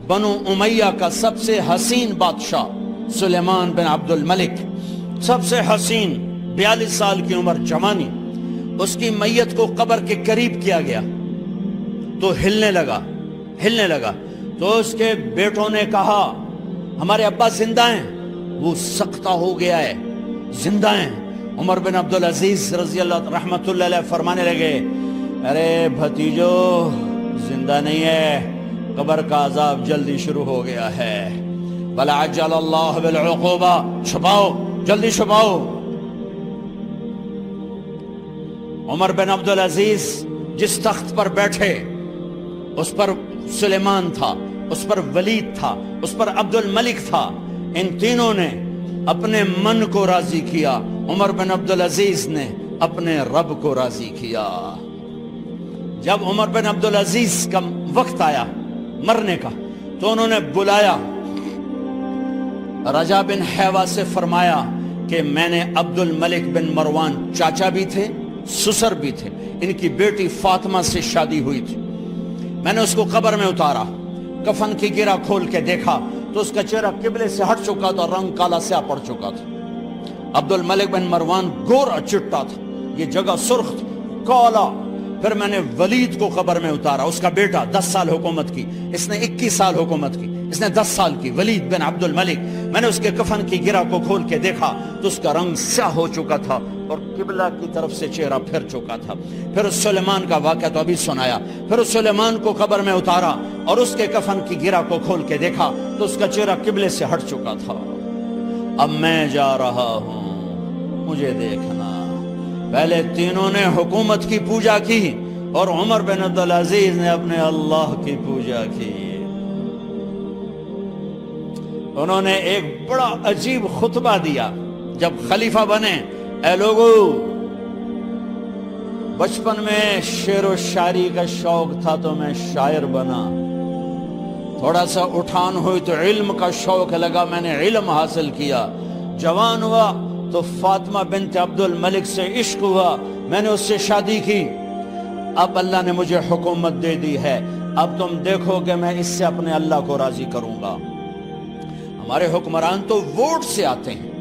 بنو امیہ کا سب سے حسین بادشاہ سلیمان بن عبد الملک، سب سے حسین، 42 سال کی عمر، جوانی، اس کی میت کو قبر کے قریب کیا گیا تو ہلنے لگا تو اس کے بیٹوں نے کہا ہمارے ابا زندہ ہیں، وہ سختہ ہو گیا ہے، زندہ ہیں۔ عمر بن عبدالعزیز رضی اللہ رحمت اللہ علیہ فرمانے لگے ارے بھتیجو زندہ نہیں ہے، قبر کا عذاب جلدی شروع ہو گیا ہے، بل عجل اللہ بالعقوبہ، چھپاؤ، جلدی چھپاؤ۔ عمر بن عبدالعزیز جس تخت پر بیٹھے اس پر سلیمان تھا، اس پر ولید تھا، اس پر عبد الملک تھا، ان تینوں نے اپنے من کو راضی کیا، عمر بن عبدالعزیز نے اپنے رب کو راضی کیا۔ جب عمر بن عبدالعزیز کا وقت آیا مرنے کا تو انہوں نے بلایا رجا بن حیوہ سے، فرمایا کہ میں نے عبد الملک بن مروان، چاچا بھی تھے سسر بھی تھے، ان کی بیٹی فاطمہ سے شادی ہوئی تھی، میں نے اس کو قبر میں اتارا، کفن کی گرہ کھول کے دیکھا تو اس کا چہرہ قبلے سے ہٹ چکا تھا، رنگ کالا سیاہ پڑ چکا تھا۔ عبد الملک بن مروان گورا چٹا تھا، یہ جگہ سرخ تھی، کالا۔ پھر میں نے ولید کو قبر میں اتارا، اس کا بیٹا 10 سال حکومت کی، اس نے 21 سال حکومت کی، اس نے 10 سال کی، ولید بن عبد الملک۔ میں نے اس کے کفن کی گرہ کو کھول کے دیکھا تو اس کا رنگ سیاہ ہو چکا تھا اور قبلہ کی طرف سے چہرہ پھر چکا تھا۔ پھر اس سلیمان کا واقعہ تو ابھی سنایا، پھر اس سلیمان کو قبر میں اتارا اور اس کے کفن کی گرہ کو کھول کے دیکھا تو اس کا چہرہ قبلے سے ہٹ چکا تھا۔ اب میں جا رہا ہوں، مجھے دیکھنا۔ پہلے تینوں نے حکومت کی پوجا کی اور عمر بن عبدالعزیز نے اپنے اللہ کی پوجا کی۔ انہوں نے ایک بڑا عجیب خطبہ دیا جب خلیفہ بنے، اے لوگو، بچپن میں شعر و شاعری کا شوق تھا تو میں شاعر بنا، تھوڑا سا اٹھان ہوئی تو علم کا شوق لگا، میں نے علم حاصل کیا، جوان ہوا تو فاطمہ بنت عبد الملک سے عشق ہوا، میں نے اس سے شادی کی، اب اللہ نے مجھے حکومت دے دی ہے، اب تم دیکھو کہ میں اس سے اپنے اللہ کو راضی کروں گا۔ ہمارے حکمران تو ووٹ سے آتے ہیں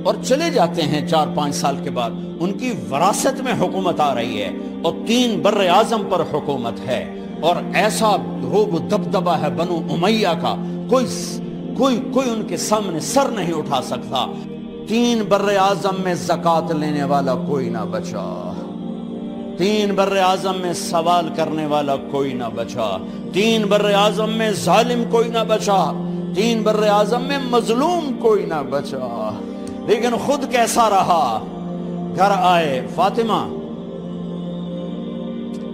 اور چلے جاتے ہیں 4-5 سال کے بعد، ان کی وراثت میں حکومت آ رہی ہے اور 3 بر اعظم پر حکومت ہے، اور ایسا روب و دبدبہ ہے بنو امیہ کا، کوئی ان کے سامنے سر نہیں اٹھا سکتا۔ 3 بر اعظم میں زکوٰۃ لینے والا کوئی نہ بچا، 3 بر اعظم میں سوال کرنے والا کوئی نہ بچا، 3 بر اعظم میں ظالم کوئی نہ بچا، 3 بر اعظم میں مظلوم کوئی نہ بچا۔ لیکن خود کیسا رہا؟ گھر آئے، فاطمہ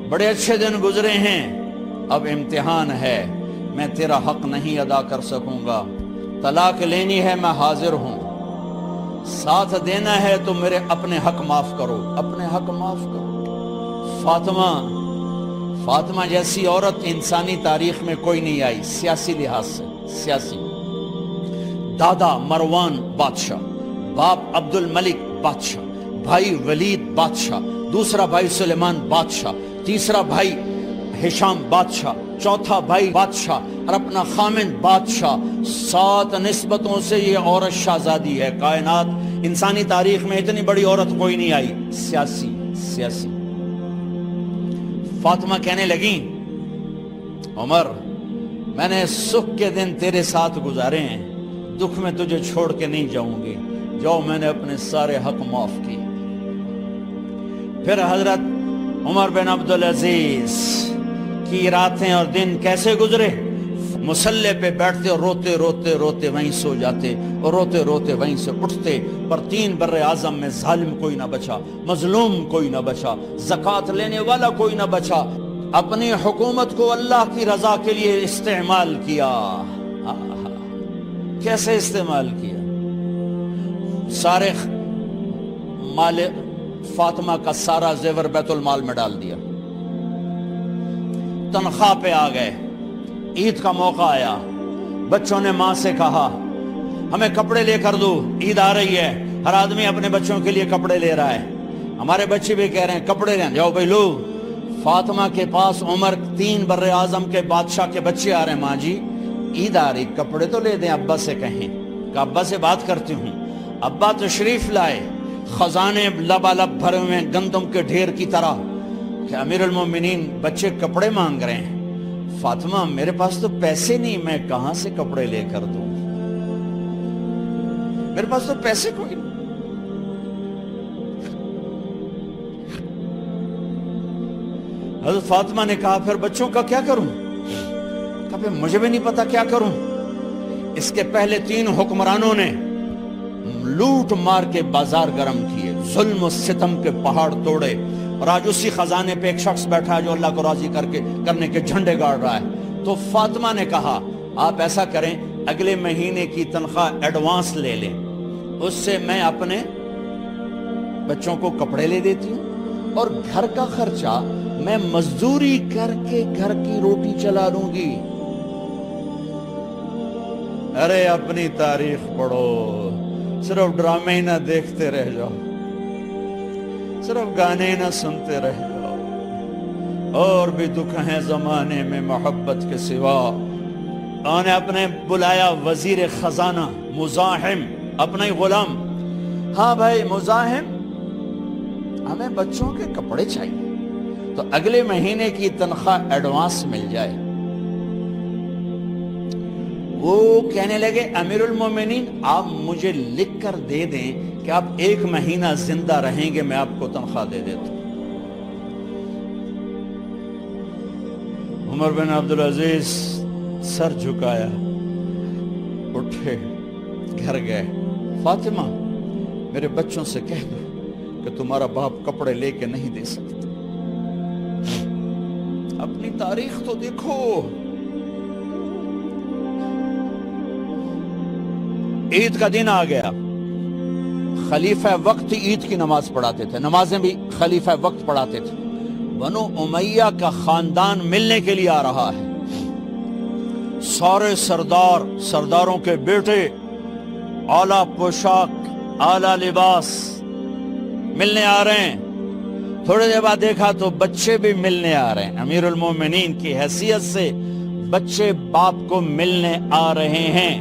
بڑے اچھے دن گزرے ہیں، اب امتحان ہے، میں تیرا حق نہیں ادا کر سکوں گا، طلاق لینی ہے میں حاضر ہوں، ساتھ دینا ہے تو میرے اپنے حق معاف کرو، اپنے حق معاف کرو۔ فاطمہ جیسی عورت انسانی تاریخ میں کوئی نہیں آئی، سیاسی لحاظ سے، سیاسی۔ دادا مروان بادشاہ، باپ عبد الملک بادشاہ، بھائی ولید بادشاہ، دوسرا بھائی سلیمان بادشاہ، تیسرا بھائی ہشام بادشاہ، چوتھا بھائی بادشاہ اور اپنا خامند بادشاہ، 7 نسبتوں سے یہ عورت شہزادی ہے۔ کائنات انسانی تاریخ میں اتنی بڑی عورت کوئی نہیں آئی، سیاسی۔ فاطمہ کہنے لگیں عمر، میں نے سکھ کے دن تیرے ساتھ گزارے ہیں، دکھ میں تجھے چھوڑ کے نہیں جاؤں گی، جاؤ میں نے اپنے سارے حق معاف کیے۔ پھر حضرت عمر بن عبدالعزیز کی راتیں اور دن کیسے گزرے؟ مسلح پہ بیٹھتے اور روتے وہیں سو جاتے اور روتے وہیں سے اٹھتے، پر 3 بر اعظم میں ظالم کوئی نہ بچا، مظلوم کوئی نہ بچا، زکوٰۃ لینے والا کوئی نہ بچا، اپنی حکومت کو اللہ کی رضا کے لیے استعمال کیا۔ کیسے استعمال کیا؟ سارے مال فاطمہ کا سارا زیور بیت المال میں ڈال دیا، تنخواہ پہ آ گئے، عید کا موقع آیا، بچوں نے ماں سے کہا ہمیں کپڑے لے کر دو، عید آ رہی ہے، ہر آدمی اپنے بچوں کے لیے کپڑے لے رہا ہے، ہمارے بچے بھی کہہ رہے ہیں کپڑے لیں، جاؤ بھائی لو۔ فاطمہ کے پاس عمر 3 بر اعظم کے بادشاہ کے بچے آ رہے ہیں، ماں جی عید آ رہی، کپڑے تو لے دیں، ابا سے کہیں کہ ابا سے بات کرتی ہوں۔ ابا تشریف لائے، خزانے لبالب بھرے ہوئے ہیں گندم کے ڈھیر کی طرح، کہ امیر المومنین بچے کپڑے مانگ رہے ہیں۔ فاطمہ میرے پاس تو پیسے نہیں، میں کہاں سے کپڑے لے کر دوں، میرے پاس تو پیسے کوئی نہیں۔ حضرت فاطمہ نے کہا پھر بچوں کا کیا کروں؟ کہا پھر مجھے بھی نہیں پتا کیا کروں۔ اس کے پہلے 3 حکمرانوں نے لوٹ مار کے بازار گرم کیے، ظلم و ستم کے پہاڑ توڑے، اور آج اسی خزانے پہ ایک شخص بیٹھا ہے جو اللہ کو راضی کرنے کے جھنڈے گاڑ رہا ہے۔ تو فاطمہ نے کہا آپ ایسا کریں، اگلے مہینے کی تنخواہ ایڈوانس لے لیں، اس سے میں اپنے بچوں کو کپڑے لے دیتی ہوں، اور گھر کا خرچہ میں مزدوری کر کے گھر کی روٹی چلا لوں گی۔ ارے اپنی تاریخ پڑھو، صرف ڈرامے ہی نہ دیکھتے رہ جاؤ، صرف گانے ہی نہ سنتے رہ جاؤ، اور بھی دکھ ہیں زمانے میں محبت کے سوا۔ انہوں نے اپنے بلایا وزیر خزانہ مزاحم، اپنا ہی غلام، ہاں بھائی مزاحم، ہمیں بچوں کے کپڑے چاہیے، تو اگلے مہینے کی تنخواہ ایڈوانس مل جائے۔ وہ کہنے لگے امیر المومنین آپ مجھے لکھ کر دے دیں کہ آپ 1 مہینہ زندہ رہیں گے، میں آپ کو تنخواہ دے دیتا ہوں۔ عمر بن عبدالعزیز سر جھکایا، اٹھے، گھر گئے، فاطمہ میرے بچوں سے کہہ دو کہ تمہارا باپ کپڑے لے کے نہیں دے سکتا۔ اپنی تاریخ تو دیکھو، عید کا دن آ گیا، خلیفہ وقت عید کی نماز پڑھاتے تھے، نمازیں بھی خلیفہ وقت پڑھاتے تھے۔ بنو امیہ کا خاندان ملنے کے لیے آ رہا ہے، سارے سرداروں کے بیٹے اعلیٰ پوشاک، اعلیٰ لباس ملنے آ رہے ہیں۔ تھوڑے دیر بعد دیکھا تو بچے بھی ملنے آ رہے ہیں، امیر المومنین کی حیثیت سے بچے باپ کو ملنے آ رہے ہیں،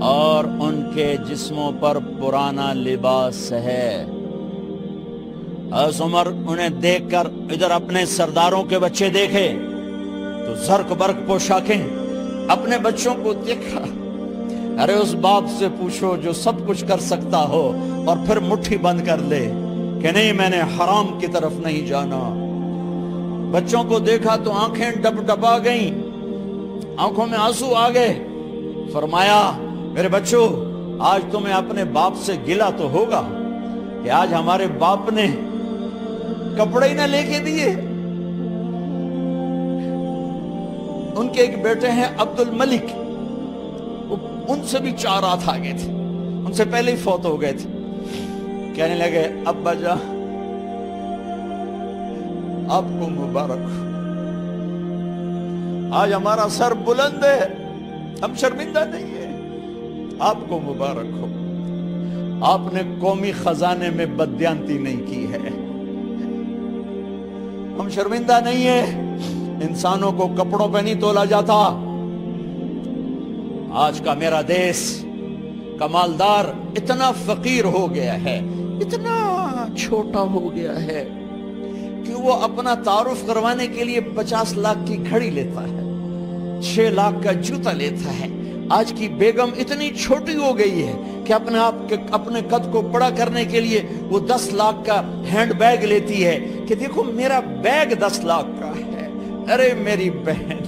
اور ان کے جسموں پر پرانا لباس ہے۔ حضرت عمر انہیں دیکھ کر ادھر اپنے سرداروں کے بچے دیکھے تو زرق برق پوشاکیں، اپنے بچوں کو دیکھا۔ ارے اس باپ سے پوچھو جو سب کچھ کر سکتا ہو اور پھر مٹھی بند کر لے کہ نہیں میں نے حرام کی طرف نہیں جانا۔ بچوں کو دیکھا تو آنکھیں ڈب ڈبا گئیں، آنکھوں میں آنسو آ گئے۔ فرمایا میرے بچوں آج تمہیں اپنے باپ سے گلہ تو ہوگا کہ آج ہمارے باپ نے کپڑے ہی نہ لے کے دیے۔ ان کے ایک بیٹے ہیں عبد الملک، ان سے بھی 4 ہاتھ آگے تھے، ان سے پہلے ہی فوت ہو گئے تھے۔ کہنے لگے ابا جان آپ کو مبارک، آج ہمارا سر بلند ہے، ہم شرمندہ نہیں ہیں، آپ کو مبارک ہو، آپ نے قومی خزانے میں بددیانتی نہیں کی ہے، ہم شرمندہ نہیں ہیں۔ انسانوں کو کپڑوں پہ نہیں تولا جاتا۔ آج کا میرا دیس کا مالدار اتنا فقیر ہو گیا ہے، اتنا چھوٹا ہو گیا ہے کہ وہ اپنا تعارف کروانے کے لیے 50 لاکھ کی گھڑی لیتا ہے، 6 لاکھ کا جوتا لیتا ہے۔ آج کی بیگم اتنی چھوٹی ہو گئی ہے کہ اپنے قد کو بڑا کرنے کے لیے وہ 10 لاکھ کا ہینڈ بیگ لیتی ہے کہ دیکھو میرا بیگ 10 لاکھ کا ہے۔ ارے میری بہن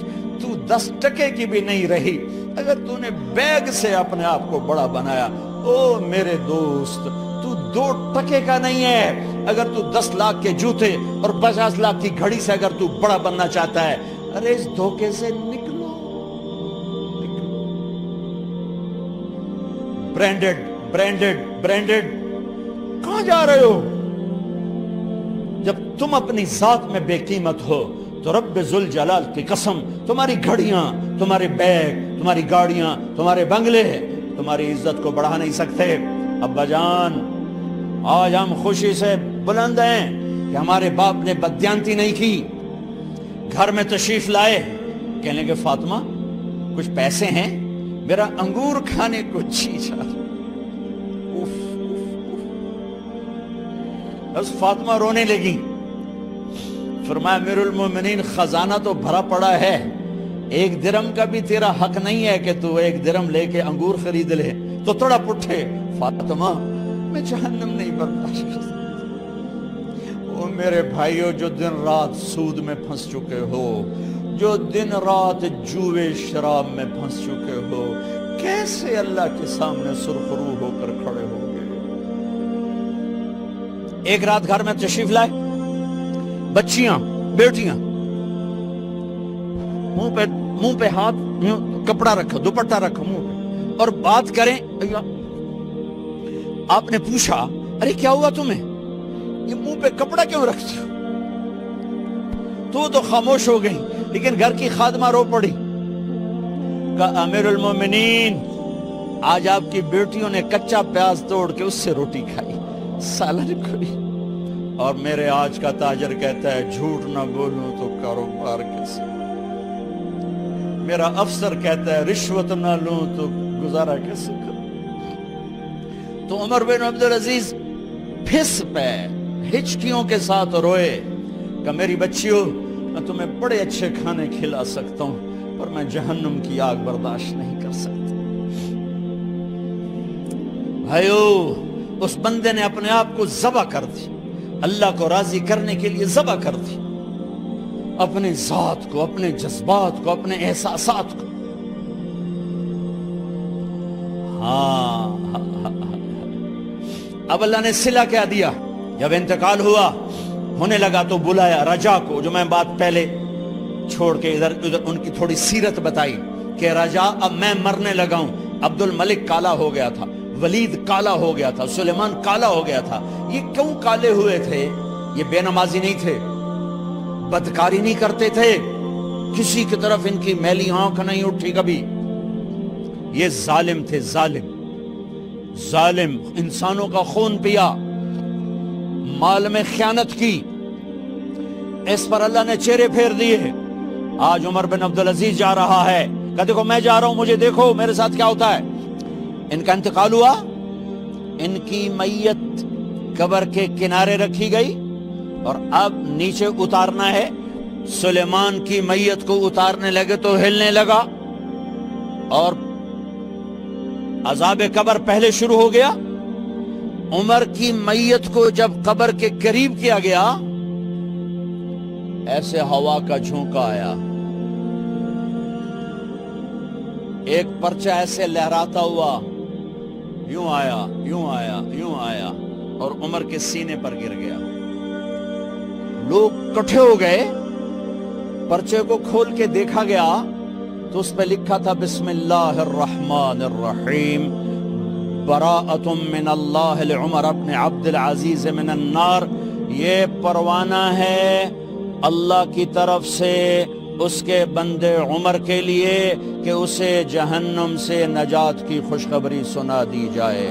تو 10 ٹکے کی بھی نہیں رہی اگر تو نے بیگ سے اپنے آپ کو بڑا بنایا۔ او میرے دوست تو 2 ٹکے کا نہیں ہے اگر تو 10 لاکھ کے جوتے اور 50 لاکھ کی گھڑی سے اگر تو بڑا بننا چاہتا ہے۔ ارے اس دھوکے سے نکلو۔ برینڈڈ کہاں جا رہے ہو؟ جب تم اپنی ذات میں بے قیمت ہو تو رب ذوالجلال کی قسم تمہاری گھڑیاں، تمہارے بیگ، تمہاری گاڑیاں، تمہارے بنگلے تمہاری عزت کو بڑھا نہیں سکتے۔ ابا جان آج ہم خوشی سے بلند ہیں کہ ہمارے باپ نے بددیانتی نہیں کی۔ گھر میں تشریف لائے، کہنے لگے فاطمہ کچھ پیسے ہیں، میرا انگور کھانے کو جی چاہ رہا۔ بس فاطمہ رونے لگی، فرمایا امیر المومنین خزانہ تو بھرا پڑا ہے، 1 درم کا بھی تیرا حق نہیں ہے کہ تو 1 درم لے کے انگور خرید لے۔ تو تڑپ اٹھے، فاطمہ میں جہنم نہیں برداشت کر سکتا۔ او میرے بھائیو، جو دن رات سود میں پھنس چکے ہو، جو دن رات جوے شراب میں پھنس چکے ہو، کیسے اللہ کے سامنے سرخرو ہو کر کھڑے ہو گے؟ ایک رات گھر میں تشریف لائے، بچیاں بیٹیاں، منہ پہ ہاتھ، کپڑا رکھا، دوپٹہ رکھا منہ پہ، اور بات کریں۔ آپ نے پوچھا ارے کیا ہوا تمہیں، یہ منہ پہ کپڑا کیوں رکھتی ہو؟ تو خاموش ہو گئی، لیکن گھر کی خادمہ رو پڑی، کہا امیر المومنین آج آپ کی بیٹیوں نے کچا پیاز توڑ کے اس سے روٹی کھائی، سالن کھائی، اور میرے آج کا تاجر کہتا ہے جھوٹ نہ بولوں تو کاروبار کیسے، میرا افسر کہتا ہے رشوت نہ لوں تو گزارا کیسے کروں۔ تو عمر بن عبدالعزیز پھس پہ ہچکیوں کے ساتھ روئے کہ میری بچیوں، میں تمہیں بڑے اچھے کھانے کھلا سکتا ہوں، پر میں جہنم کی آگ برداشت نہیں کر سکتا۔ بھائیو، اس بندے نے اپنے آپ کو ذبح کر دی، اللہ کو راضی کرنے کے لیے ذبح کر دی، اپنے ذات کو، اپنے جذبات کو، اپنے احساسات کو۔ اب اللہ نے صلہ کیا دیا، جب انتقال ہوا ہونے لگا تو بلایا رجا کو، جو میں بات پہلے چھوڑ کے ادھر ان کی تھوڑی سیرت بتائی کہ رجا اب میں مرنے لگا ہوں۔ عبد الملک کالا ہو گیا تھا، ولید کالا ہو گیا تھا، سلیمان کالا ہو گیا تھا۔ یہ کیوں کالے ہوئے تھے؟ یہ بے نمازی نہیں تھے، بدکاری نہیں کرتے تھے، کسی کی طرف ان کی میلی آنکھ نہیں اٹھی کبھی۔ یہ ظالم تھے، ظالم، انسانوں کا خون پیا، مال میں خیانت کی، اس پر اللہ نے چہرے پھیر دیے۔ آج عمر بن عبدالعزیز جا رہا ہے کہ دیکھو میں جا رہا ہوں، مجھے دیکھو میرے ساتھ کیا ہوتا ہے۔ ان کا انتقال ہوا، ان کی میت قبر کے کنارے رکھی گئی، اور اب نیچے اتارنا ہے۔ سلیمان کی میت کو اتارنے لگے تو ہلنے لگا، اور عذاب قبر پہلے شروع ہو گیا۔ عمر کی میت کو جب قبر کے قریب کیا گیا، ایسے ہوا کا جھونکا آیا، ایک پرچہ ایسے لہراتا ہوا، یوں آیا، یوں آیا، یوں آیا، اور عمر کے سینے پر گر گیا۔ لوگ کٹھے ہو گئے، پرچے کو کھول کے دیکھا گیا تو اس پہ لکھا تھا بسم اللہ الرحمن الرحیم، براءۃ من اللہ لعمر بن عبد العزیز من النار۔ یہ پروانہ ہے اللہ کی طرف سے اس کے بندے عمر کے لیے کہ اسے جہنم سے نجات کی خوشخبری سنا دی جائے۔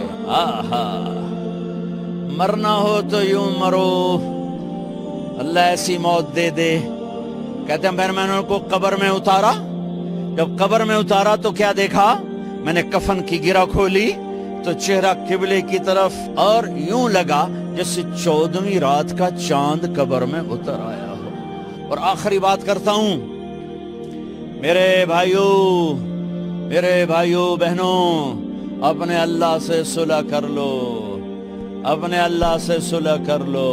مرنا ہو تو یوں مرو، اللہ ایسی موت دے دے۔ کہتے ہیں میں نے ان کو قبر میں اتارا، جب قبر میں اتارا تو کیا دیکھا؟ میں نے کفن کی گرہ کھولی تو چہرہ قبلے کی طرف، اور یوں لگا جیسے 14ویں رات کا چاند قبر میں اتر آیا ہو۔ اور آخری بات کرتا ہوں، میرے بھائیوں بہنوں، اپنے اللہ سے صلح کر لو، اپنے اللہ سے صلح کر لو۔